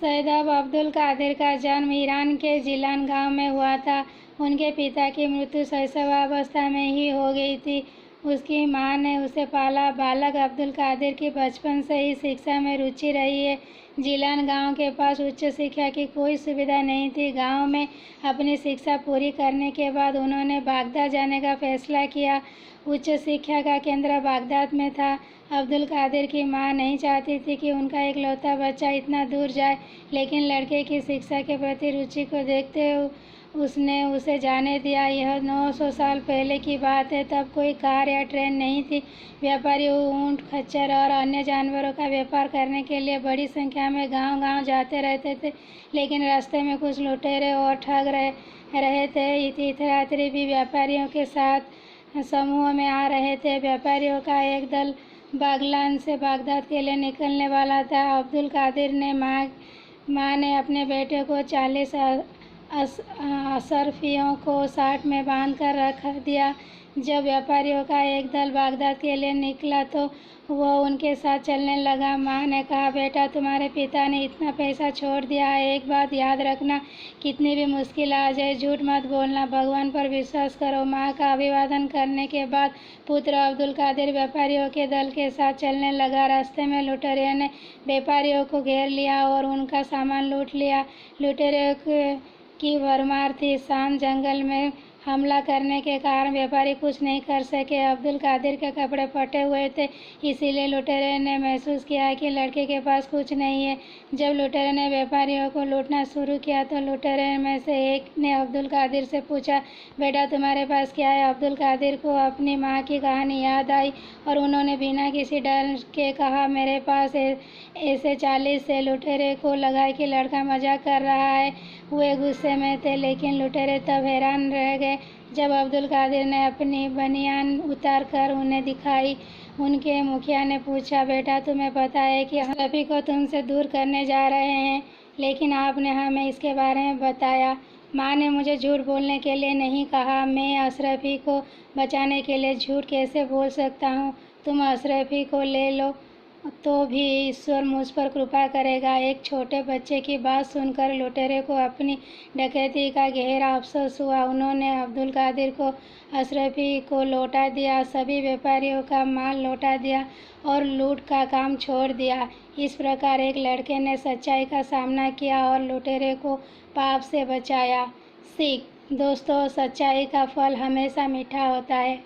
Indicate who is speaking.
Speaker 1: सैयद अब्दुल कादिर का जन्म ईरान के जिलान गांव में हुआ था। उनके पिता की मृत्यु शैशवावस्था में ही हो गई थी। उसकी मां ने उसे पाला। बालक अब्दुल कादिर की बचपन से ही शिक्षा में रुचि रही है। जिलान गांव के पास उच्च शिक्षा की कोई सुविधा नहीं थी। गांव में अपनी शिक्षा पूरी करने के बाद उन्होंने बागदाद जाने का फैसला किया। उच्च शिक्षा का केंद्र बागदाद में था। अब्दुल कादिर की मां नहीं चाहती थी कि उनका इकलौता बच्चा इतना दूर जाए, लेकिन लड़के की शिक्षा के प्रति रुचि को देखते उसने उसे जाने दिया। यह 900 साल पहले की बात है। तब कोई कार या ट्रेन नहीं थी। व्यापारी ऊंट, खच्चर और अन्य जानवरों का व्यापार करने के लिए बड़ी संख्या में गांव-गांव जाते रहते थे, लेकिन रास्ते में कुछ लुटेरे और ठग रहे थे। तीर्थयात्री भी व्यापारियों के साथ समूह में आ रहे थे। व्यापारियों का एक दल बागलान से बागदाद के लिए निकलने वाला था। अब्दुल कादिर ने माँ ने अपने बेटे को 40 अशरफियों को 60 में बांध कर रख दिया। जब व्यापारियों का एक दल बागदाद के लिए निकला तो वह उनके साथ चलने लगा। माँ ने कहा, बेटा, तुम्हारे पिता ने इतना पैसा छोड़ दिया है। एक बात याद रखना, कितनी भी मुश्किल आ जाए, झूठ मत बोलना, भगवान पर विश्वास करो। माँ का अभिवादन करने के बाद पुत्र अब्दुल कादिर व्यापारियों के दल के साथ चलने लगा। रास्ते में लुटेरों ने व्यापारियों को घेर लिया और उनका सामान लूट लिया। लुटेरों की भरमार थी। शांत जंगल में हमला करने के कारण व्यापारी कुछ नहीं कर सके। अब्दुल कादिर के कपड़े फटे हुए थे, इसीलिए लुटेरे ने महसूस किया कि लड़के के पास कुछ नहीं है। जब लुटेरे ने व्यापारियों को लूटना शुरू किया तो लुटेरे में से एक ने अब्दुल कादिर से पूछा, बेटा, तुम्हारे पास क्या है? अब्दुल कादिर को अपनी माँ की कहानी याद आई और उन्होंने बिना किसी डर के कहा, मेरे पास ऐसे 40 से लुटेरे को लगा कि लड़का मजाक कर रहा है। वे गुस्से में थे, लेकिन लुटेरे तब हैरान रह गए जब अब्दुल कादिर ने अपनी बनियान उतार कर उन्हें दिखाई। उनके मुखिया ने पूछा, बेटा, तुम्हें पता है कि हम अशरफी को तुमसे दूर करने जा रहे हैं, लेकिन आपने हमें इसके बारे में बताया। माँ ने मुझे झूठ बोलने के लिए नहीं कहा। मैं अशरफी को बचाने के लिए झूठ कैसे बोल सकता हूँ? तुम अशरफी को ले लो तो भी ईश्वर मुझ पर कृपा करेगा। एक छोटे बच्चे की बात सुनकर लुटेरे को अपनी डकैती का गहरा अफसोस हुआ। उन्होंने अब्दुल कादिर को अशरफी को लौटा दिया, सभी व्यापारियों का माल लौटा दिया और लूट का काम छोड़ दिया। इस प्रकार एक लड़के ने सच्चाई का सामना किया और लुटेरे को पाप से बचाया। सीख, दोस्तों, सच्चाई का फल हमेशा मीठा होता है।